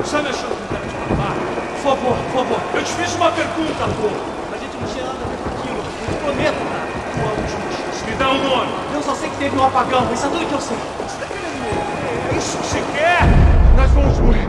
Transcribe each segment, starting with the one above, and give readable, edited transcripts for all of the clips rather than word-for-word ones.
Sai lasciando andare de vai. Por favor, eu te fiz uma pergunta, pô. A gente não tinha nada a ver com aquilo. Eu te prometo, cara. Tua última chance. Me dá um nome. Eu só sei que teve um apagão. Isso é tudo que eu sei. Você tá querendo morrer? É isso que você quer? Nós vamos morrer.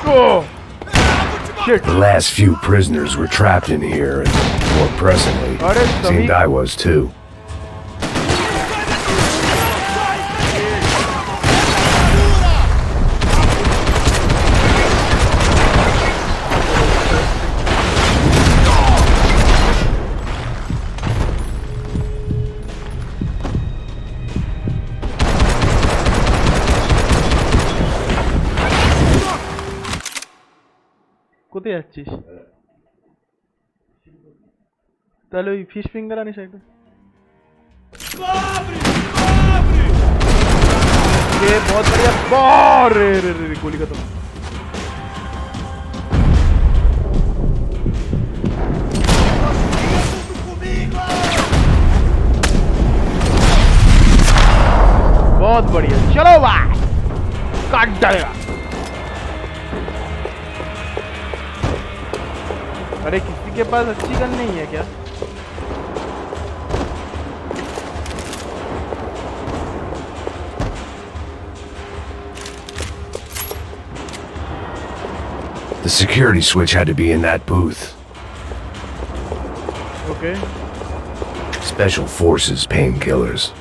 Oh! Shit! The last few prisoners were trapped in here, and more pressingly, seemed I was too. কোথায় যাচ্ছিস? তাহলে ওই fish finger Anis একটা। ये बहुत बढ़िया रे रे रे गोली खत्म। बहुत बढ़िया, चलो भाई काट डालेगा। अरे किसी के पास अच्छी गन नहीं है क्या? The security switch had to be in that booth. Okay. Special Forces painkillers.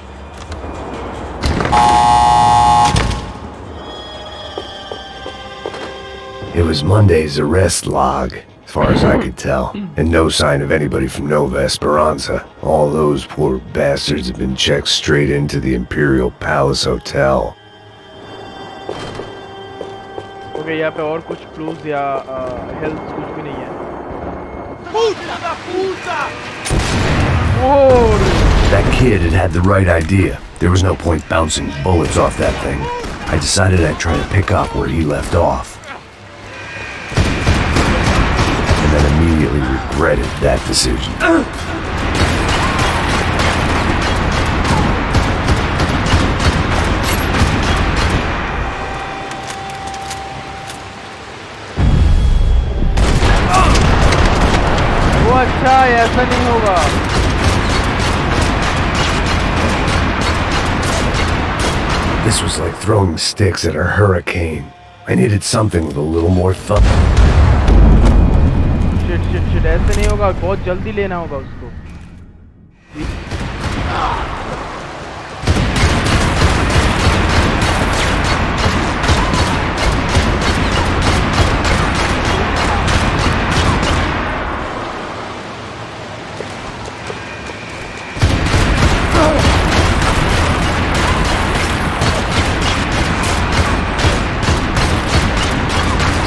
It was Monday's arrest log, as far as I could tell, and no sign of anybody from Nova Esperanza. All those poor bastards had been checked straight into the Imperial Palace Hotel. Okay, यहाँ पे और कुछ clues या health कुछ भी नहीं है। Puta da puta! Oh! That kid had had the right idea. There was no point bouncing bullets off that thing. I decided I'd try to pick up where he left off. And then immediately regretted that decision. वो अच्छा है, ऐसा नहीं होगा। This was like throwing sticks at a hurricane. I needed something with a little more thump. Shit, shit, shit, ऐसे नहीं होगा, बहुत जल्दी लेना होगा उसको।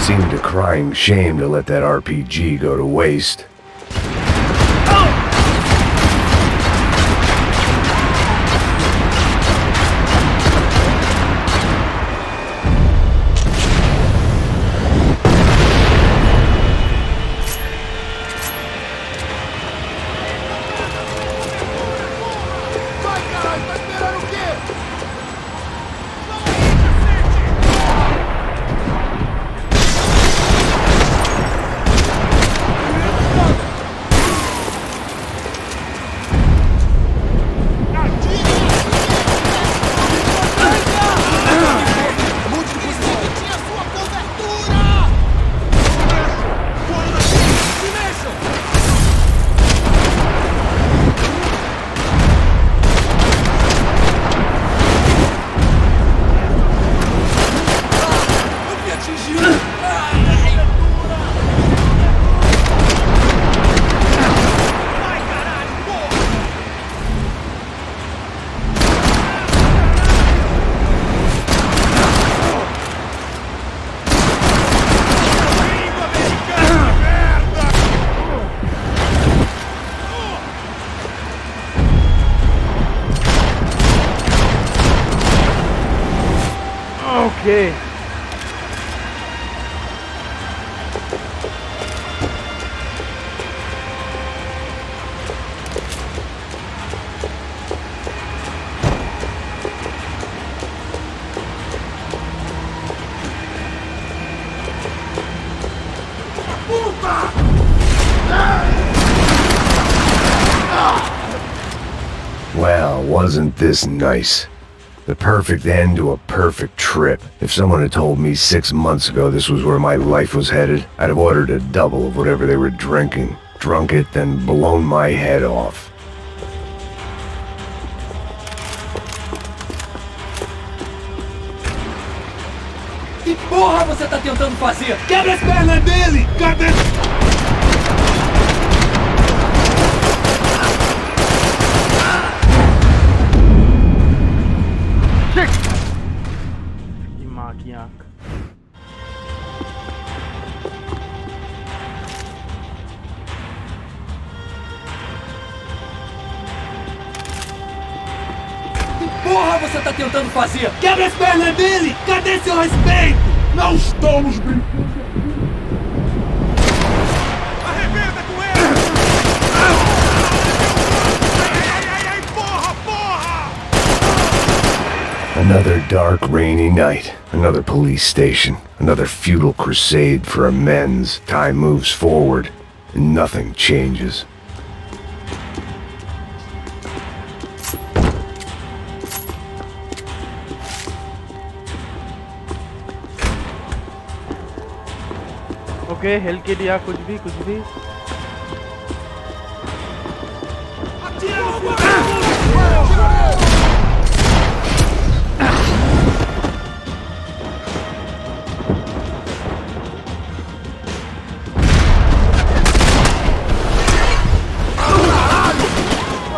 Seemed a crying shame to let that RPG go to waste. Okay. Well, wasn't this nice? The perfect end to a perfect trip. If someone had told me 6 months ago this was where my life was headed, I'd have ordered a double of whatever they were drinking, drunk it, then blown my head off. Que porra você tá tentando fazer? Quebra as pernas dele! Cabeça! की माँ की आँख. Que porra você tá tentando fazer? Quebra as pernas dele! Cadê seu respeito? Não estamos brincando! Arrebenta com ele! Ai, porra, porra! Another dark, rainy night. Another police station. Another futile crusade for amends. Time moves forward, and nothing changes. Okay, hello के दिया कुछ भी.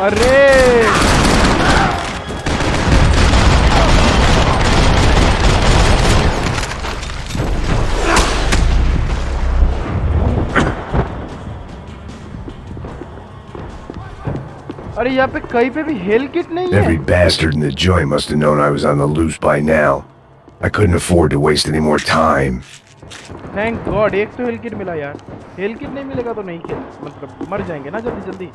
अरे अरे यहाँ पे कहीं पे भी हेल किट नहीं है. Every bastard in the joint must have known I was on the loose by now. I couldn't afford to waste any more time. Thank God एक तो हेल किट मिला यार. हेल किट नहीं मिलेगा तो नहीं खेल, मतलब मर जाएंगे ना जल्दी.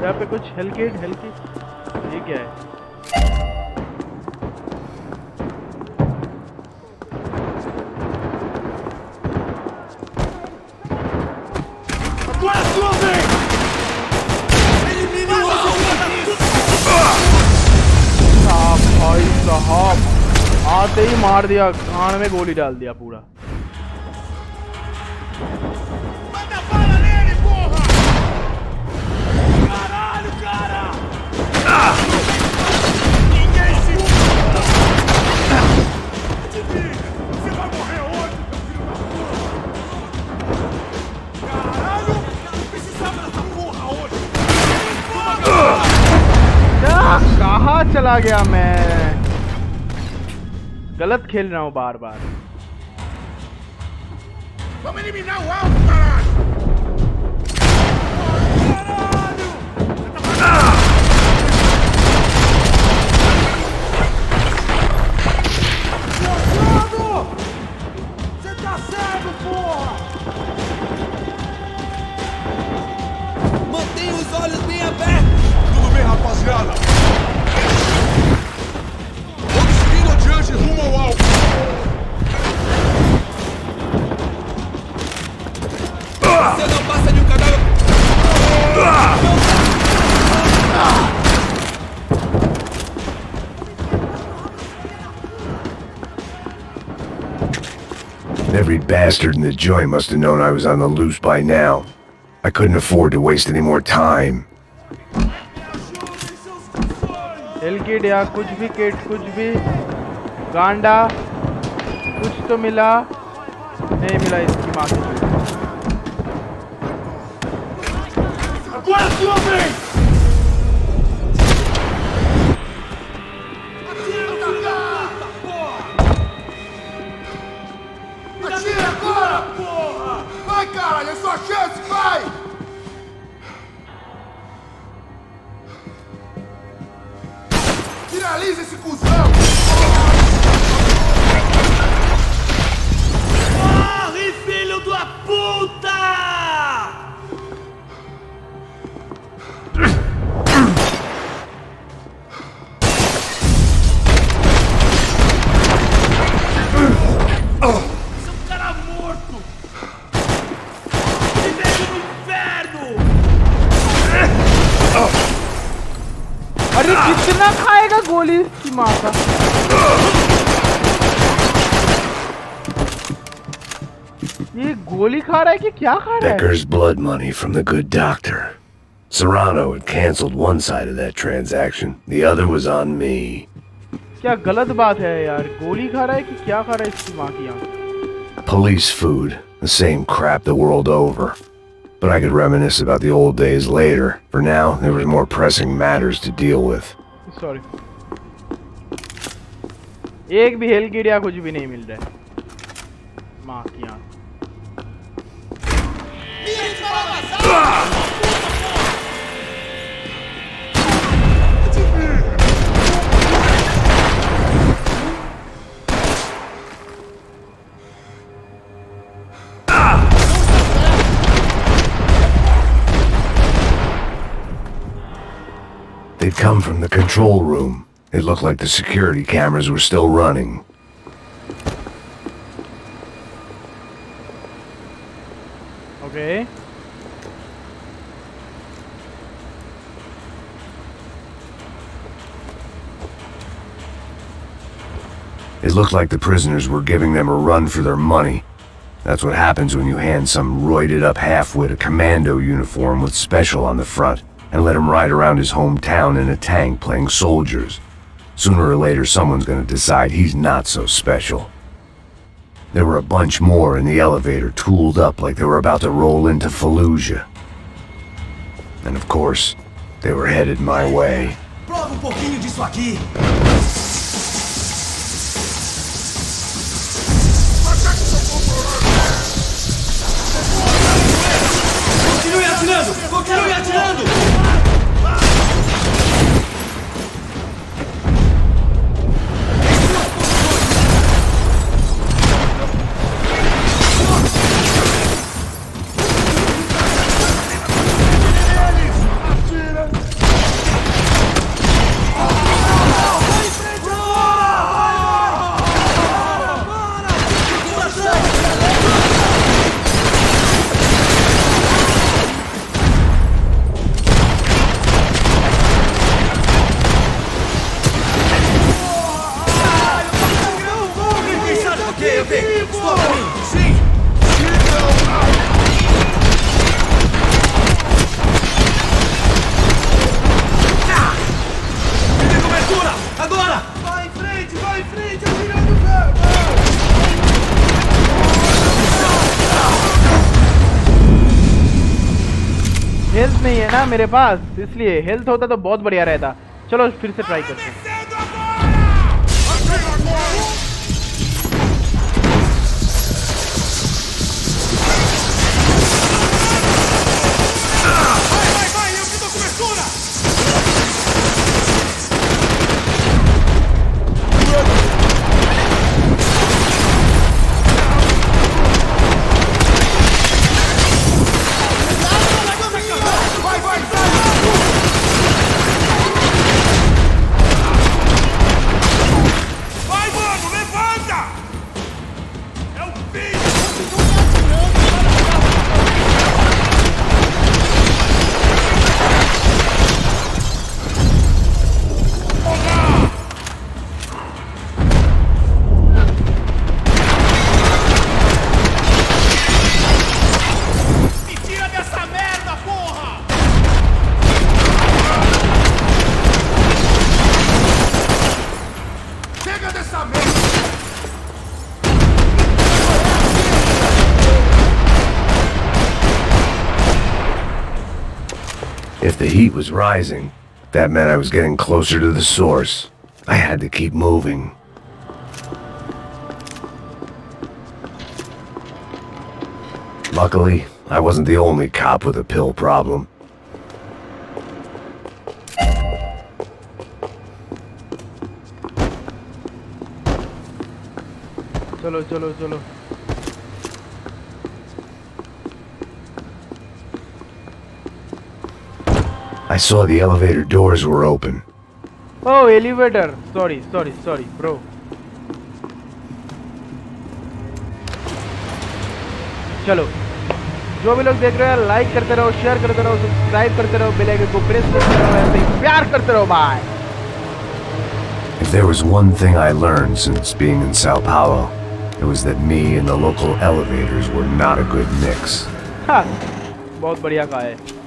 यहाँ पे कुछ हेल किट ये क्या है? भाई साहब आते ही मार दिया, कान में गोली डाल दिया पूरा. कहाँ चला गया मैं? गलत खेल रहा हूँ बार. Vamos eliminar o alvo, caralho! Você tá cego, porra! Mantenha os olhos bem abertos! Tudo bem, rapaziada? Vamos seguindo adiante rumo ao alvo! Você não passa de um cadáver! Every bastard in the joint must have known I was on the loose by now. I couldn't afford to waste any more time. Hello kit या कुछ भी गांडा कुछ तो मिला नहीं मिला इसकी माँ की. Agora é sua vez! Atira agora, porra! Vai, caralho! था। ये गोली खा रहा है कि क्या खा रहा है? Becker's blood money from the good doctor. Serrano had canceled one side of that transaction. The other was on me. क्या गलत बात है यार, गोली खा रहा है कि क्या खा रहा है इसकी माँ की आँख? Police food, the same crap the world over. But I could reminisce about the old days later. For now, there was more pressing matters to deal with. Sorry, एक भी हेल किट या कुछ भी नहीं मिल रहा है माँ की आँख। They'd come from the control room. It looked like the security cameras were still running. Okay. It looked like the prisoners were giving them a run for their money. That's what happens when you hand some roided-up half-wit a commando uniform with special on the front and let him ride around his hometown in a tank playing soldiers. Sooner or later, someone's gonna decide he's not so special. There were a bunch more in the elevator, tooled up like they were about to roll into Fallujah. And of course, they were headed my way. Prova pouquinho disso aqui. Continue atirando! Continue atirando! Health नहीं है ना मेरे पास, इसलिए health होता तो बहुत बढ़िया रहता। चलो फिर से ट्राई करते हैं। If the heat was rising, that meant I was getting closer to the source. I had to keep moving. Luckily, I wasn't the only cop with a pill problem. चलो चलो चलो। I saw the elevator doors were open. Oh, elevator. Sorry, bro. चलो, जो भी लोग देख रहे हैं लाइक करते रहो, शेयर करते रहो, सब्सक्राइब करते रहो, बेल आइकन को प्रेस करते रहो, ऐसे ही प्यार करते रहो। Bye. It If there was one thing I learned since being in Sao Paulo, it was that me and the local elevators were not a good mix. हाँ, बहुत बढ़िया कहा है.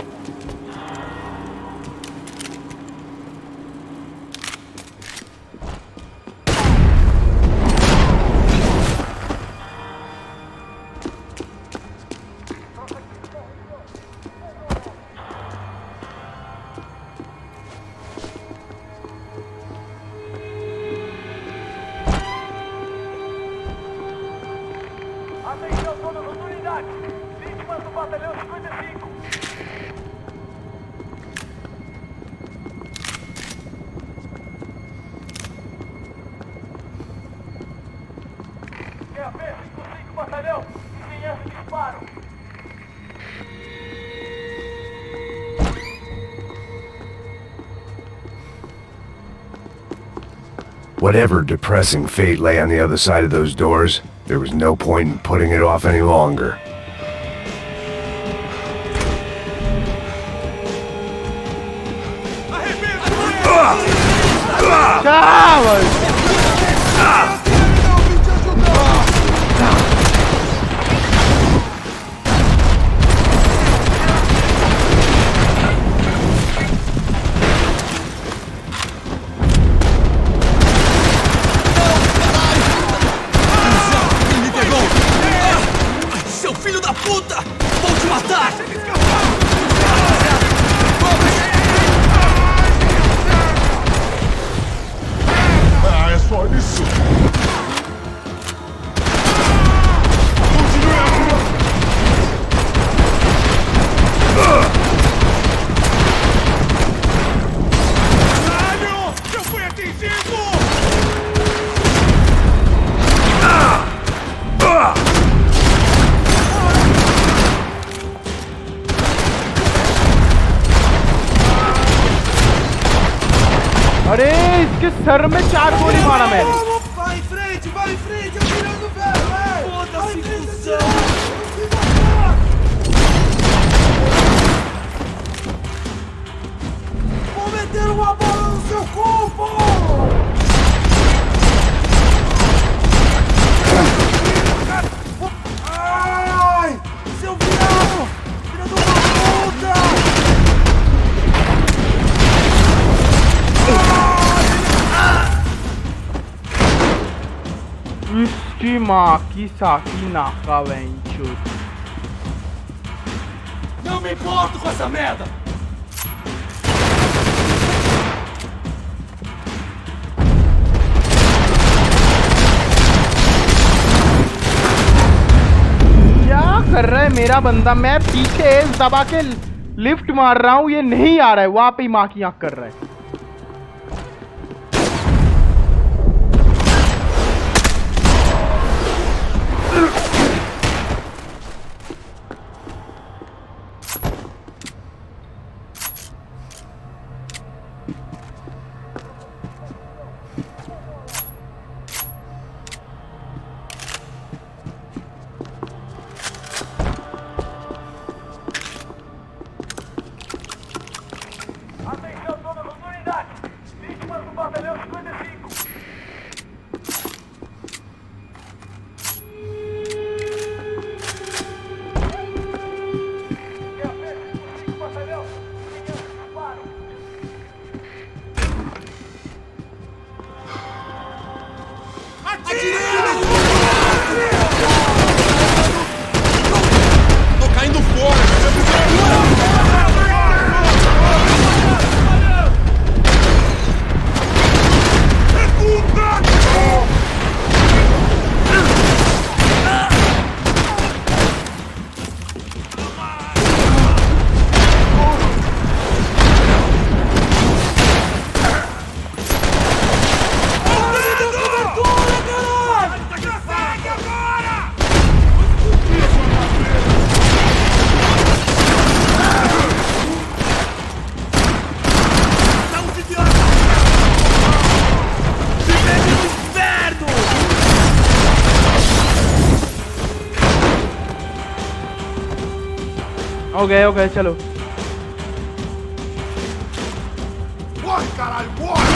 Atenção todas as unidades! Vítimas do batalhão 55! É a vez do 5 batalhão! Engenhando disparo! Whatever depressing fate lay on the other side of those doors, there was no point in putting it off any longer. Tchau! Seu filho da puta! Vou te matar! Ah, é só isso! Continue Caralho! Eu fui atingido! अरे इसके sir में 4 गोली मारा मैंने. Vai em frente, eu mirando o velho! Foda-se, cuzão! Vou meter uma bola no seu corpo! Ai! Seu vilão! Filho de uma puta! इसकी माँ की साकी नाका venture. Não me importo com essa merda! क्या कर रहा है मेरा बंदा? मैं पीछे दबा के लिफ्ट मार रहा हूँ, ये नहीं आ रहा है. वहां पे ही माँ की आंख कर रहा है. Atenção todas as unidades! Vítimas do batalhão 55! É a vez do 5 batalhão! Engenhando disparo! Tô caindo fora! Okay चलो. Corre, caralho, corre!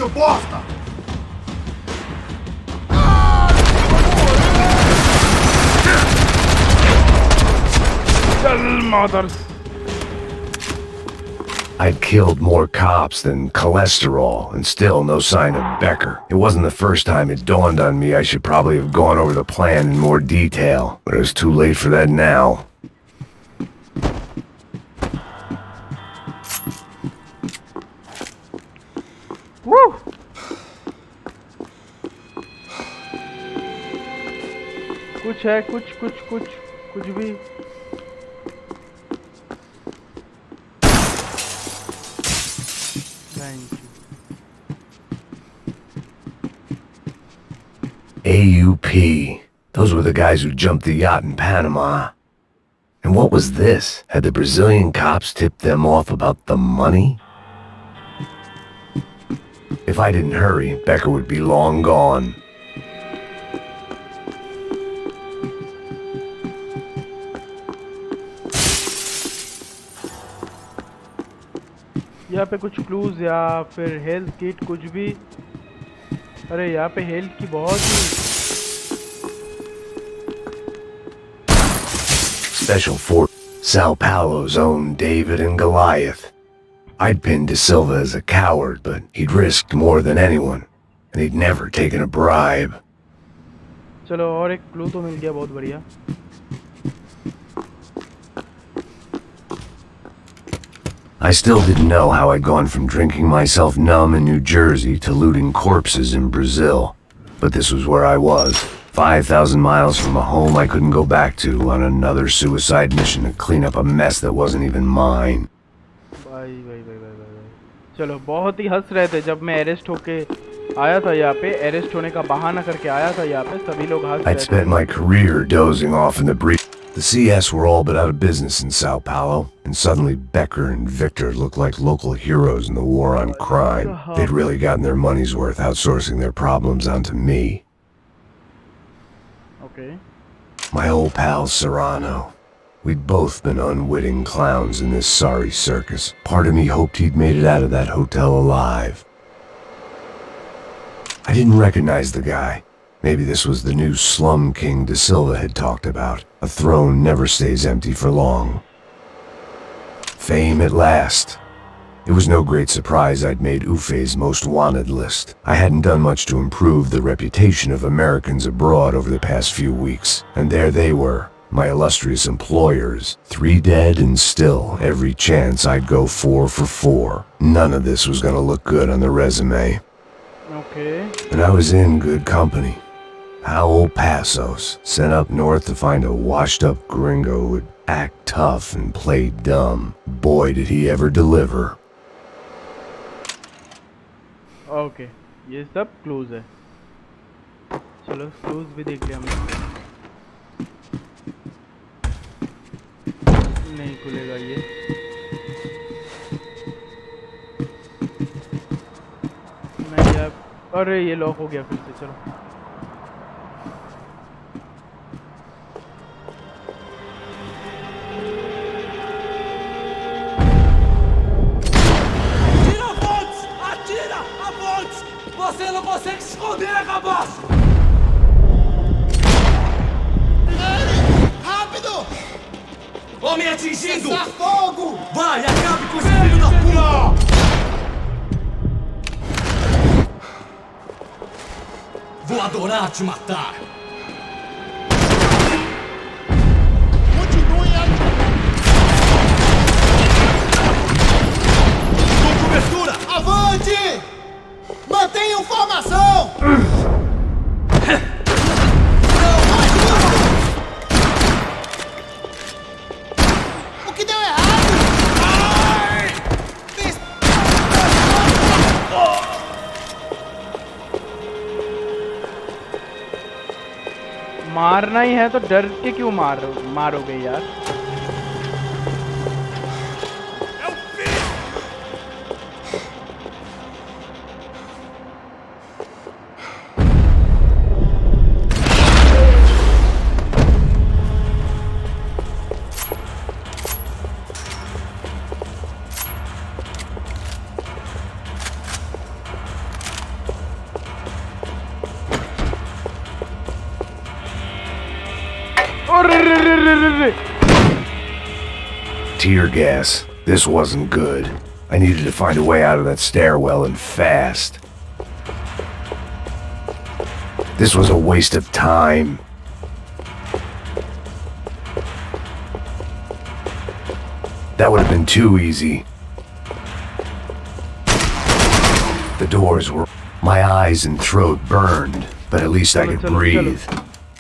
seu bosta! चल mother. I'd killed more cops than cholesterol, and still no sign of Becker. It wasn't the first time it dawned on me I should probably have gone over the plan in more detail, but it was too late for that now. Woo! कुछ है कुछ भी AUP. Those were the guys who jumped the yacht in Panama. And what was this? Had the Brazilian cops tipped them off about the money? If I didn't hurry, Becker would be long gone. यहाँ पे कुछ clues या फिर health kit कुछ भी अरे यहाँ पे हेल्थ की बहुत ही Special Fort Sao Paulo's own David and Goliath. I'd pinned De Silva as a coward, but he'd risked more than anyone, and he'd never taken a bribe. चलो और एक क्लू तो मिल गया बहुत बढ़िया I still didn't know how I'd gone from drinking myself numb in New Jersey to looting corpses in Brazil. But this was where I was, 5,000 miles from a home I couldn't go back to, on another suicide mission to clean up a mess that wasn't even mine. भाई चलो बहुत ही हंस रहे थे जब मैं arrest होके आया था यहाँ पे अरेस्ट होने का बहाना करके आया था यहाँ पे सभी लोग हंस I'd spent my career dozing off in the breeze. The CS were all but out of business in Sao Paulo, and suddenly Becker and Victor looked like local heroes in the war on crime. They'd really gotten their money's worth outsourcing their problems onto me. Okay. My old pal Serrano. We'd both been unwitting clowns in this sorry circus. Part of me hoped he'd made it out of that hotel alive. I didn't recognize the guy. Maybe this was the new slum king De Silva had talked about. A throne never stays empty for long. Fame at last. It was no great surprise I'd made Ufe's most wanted list. I hadn't done much to improve the reputation of Americans abroad over the past few weeks. And there they were, my illustrious employers. 3 dead and still, every chance I'd go 4 for 4. None of this was gonna look good on the resume. Okay. And I was in good company. Howell Passos, sent up north to find a washed-up gringo who would act tough and play dumb. Boy, did he ever deliver. Okay. ये सब clues है चलो clues भी देख लिया हमने नहीं खुलेगा ये नहीं यार अरे ये लॉक हो गया फिर से चलो Você não consegue se esconder, cabaço! Rápido! Vão me atingindo! Cessar fogo! Vai, acabe com esse filho da puta! Vou adorar te matar! Continue a... Com cobertura! Avante! Mantenham formação! O que deu errado? मारना ही है तो डर के क्यों मारोगे यार Tear gas. This wasn't good. I needed to find a way out of that stairwell and fast. This was a waste of time. That would have been too easy. The doors were... My eyes and throat burned, but at least I could breathe.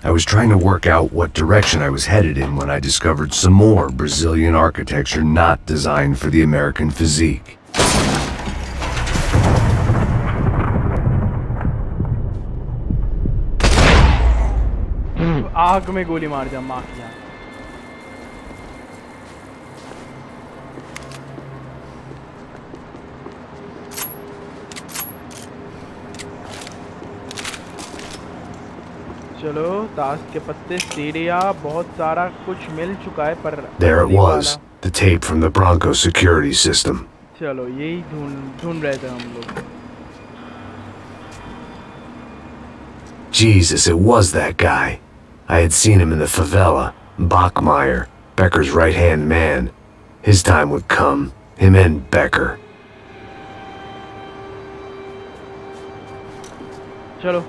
I was trying to work out what direction I was headed in when I discovered some more Brazilian architecture not designed for the American physique. आग में गोली मार जा मार जा चलो ताश के पत्ते सीढ़ियाँ बहुत सारा कुछ मिल चुका है पर There it was, the tape from the Bronco security system. चलो यही ढूंढ रहे थे हम लोग Jesus, it was that guy. I had seen him in the favela. Bachmeyer, Becker's right-hand man. His time would come. Him and Becker. चलो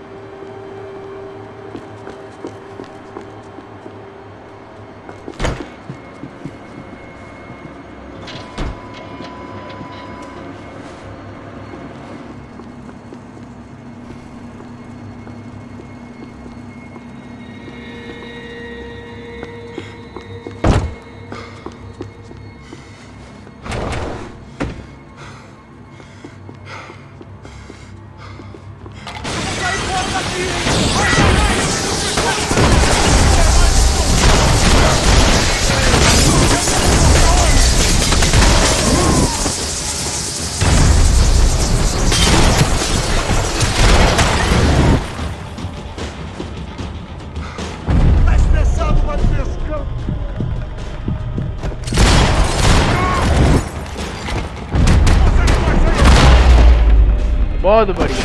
बहुत बढ़िया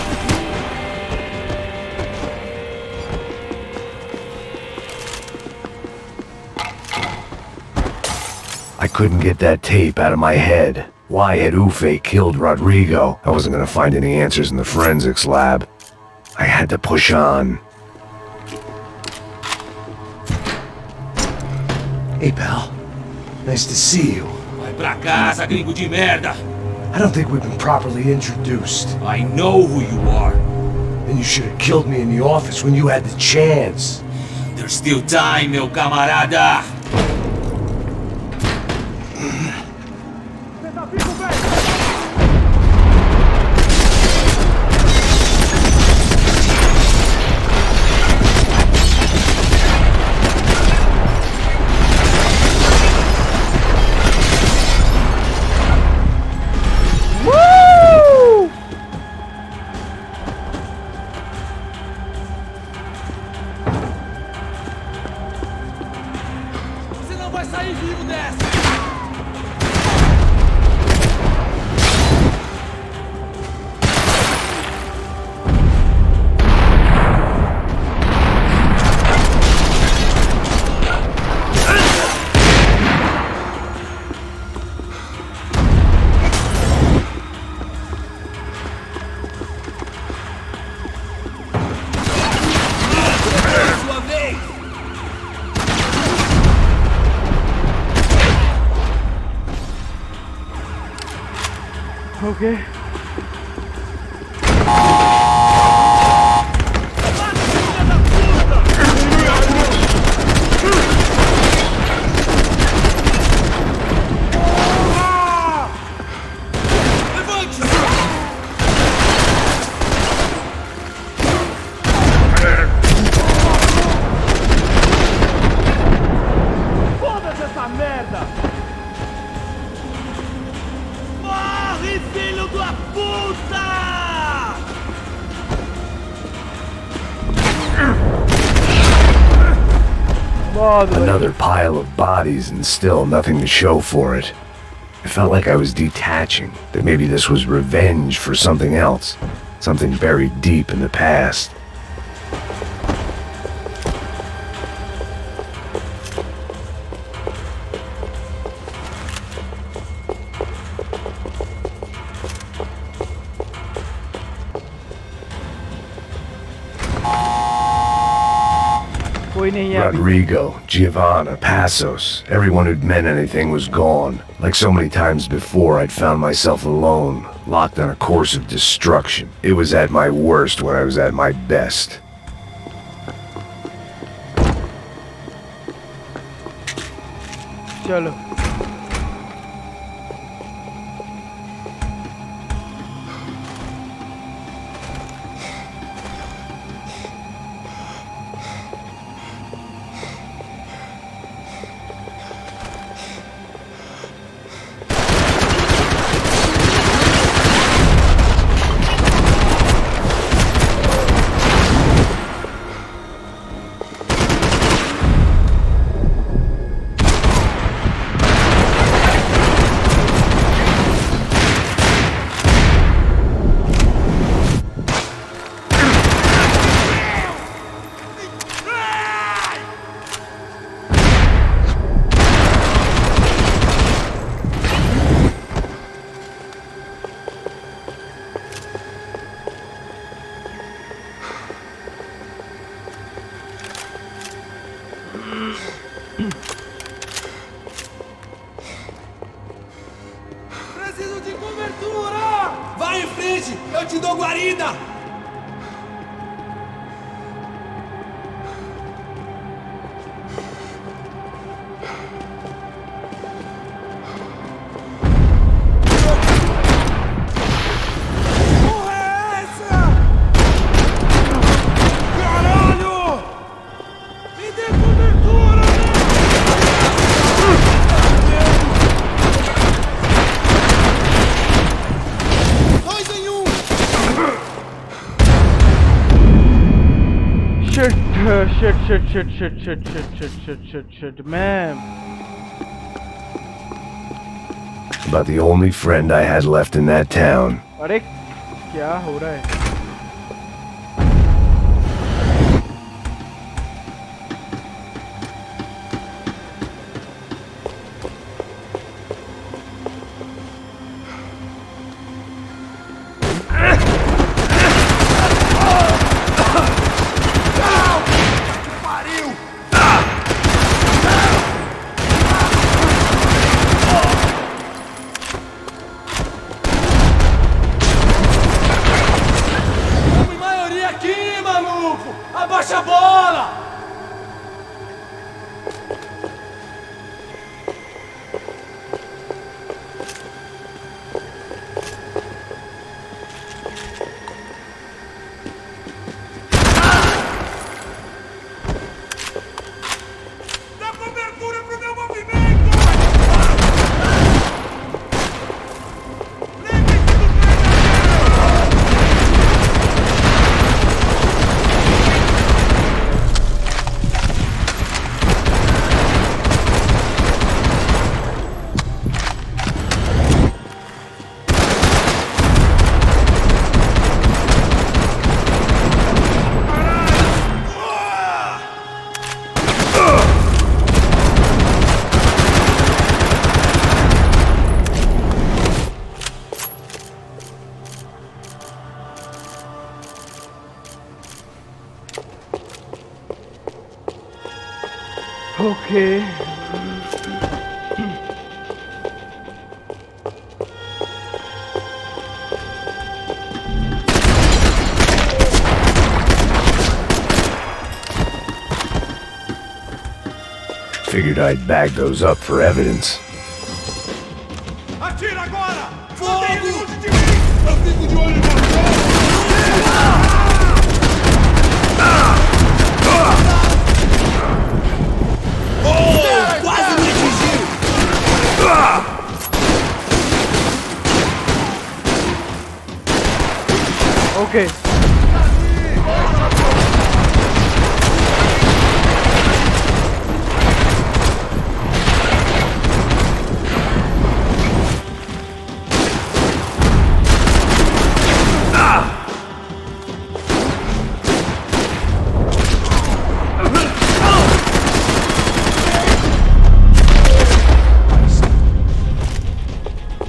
I couldn't get that tape out of my head. Why had Ufe killed Rodrigo? I wasn't gonna find any answers in the forensics lab. I had to push on. Hey, pal. Nice to see you. Vai pra casa, gringo de merda! I don't think we've been properly introduced. I know who you are. And you should have killed me in the office when you had the chance. There's still time, meu camarada! Okay. Foda-se essa merda! Morre, filho da puta! Another pile of bodies and still nothing to show for it. I felt like I was detaching, that maybe this was revenge for something else, something buried deep in the past. कोई नहीं है अभी। Rodrigo, Giovanna, Passos, everyone who'd meant anything was gone. Like so many times before, I'd found myself alone, locked on a course of destruction. It was at my worst when I was at my best. चलो Preciso de cobertura! Vai em frente, eu te dou guarida! Porra é essa? Caralho! Me dê cobertura! Dois em um! shit man About the only friend I had left in that town. अरे क्या हो रहा है Em maioria aqui, maluco! Abaixa a bola! Dá cobertura pro meu movimento! Lembre-se do Okay. Figured I'd bag those up for evidence. Atira agora! Fogo! Eu fico de olho em você! Quase me atingiu! Okay.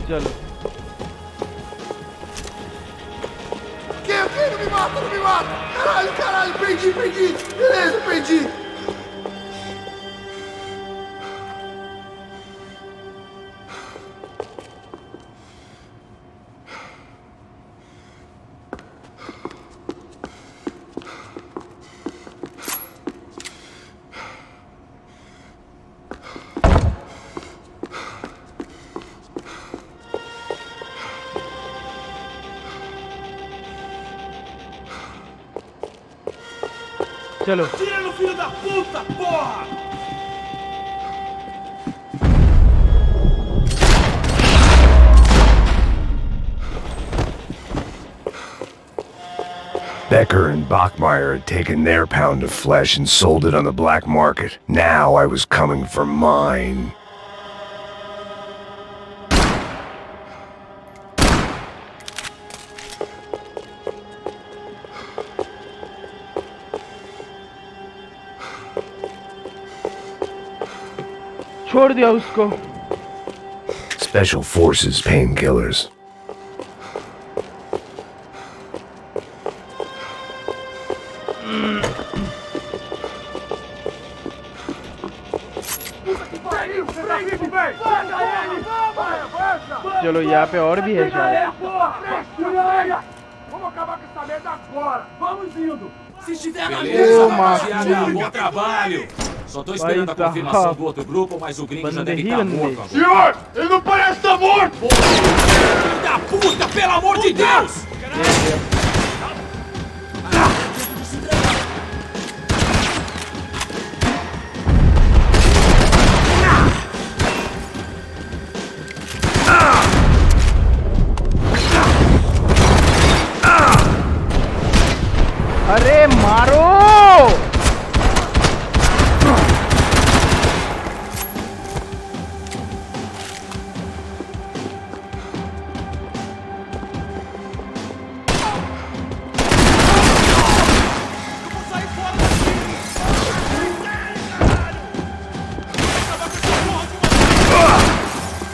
चलो Não me mata! Caralho, perdi! Beleza, perdi! चलो Tira no filho da puta, porra! Becker and Bachmeyer had taken their pound of flesh and sold it on the black market. Now I was coming for mine. छोड़ दिया उसको. Special Forces painkillers. चलो यहाँ पे और भी है शायद. Vamos acabar com essa merda agora! Vamos indo! Se estiver na Beleza, mesa, rapaziada, bom trabalho! Só tô esperando a Vai dar. confirmação do outro grupo, mas o gringo já deve estar Bande morto Hilne. agora. Senhor, ele não parece estar morto! Filho da puta, pelo amor de Deus! अरे मारो.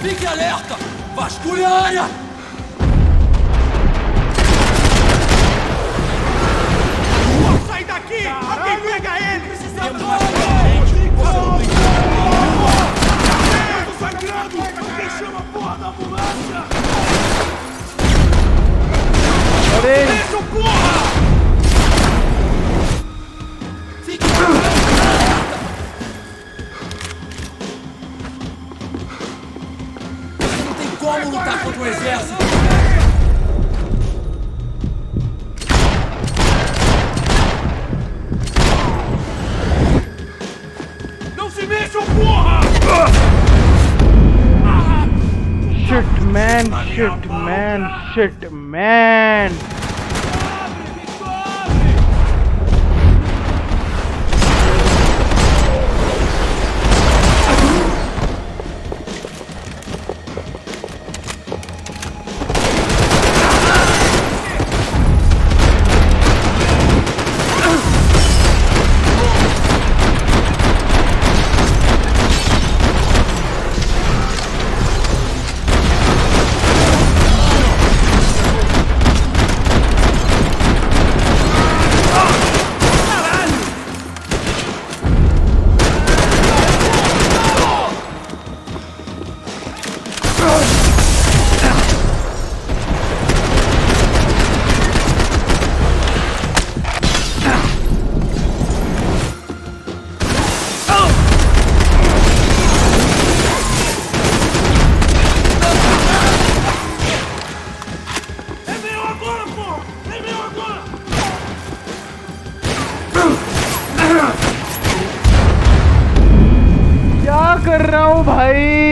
fique alerta! Vasculhe a área! Sai daqui! Alguém pega ele! Precisamos sangrando! Alguém chama a porra da ambulância! अरे Deixa o porra! Fique alerta! Não tem como lutar contra o exército! Não se mexam, porra! shit man, shit man, shit man. Abre, bicho, abre! É meu agora, porra! É meu agora! क्या कर रहा हूँ भाई.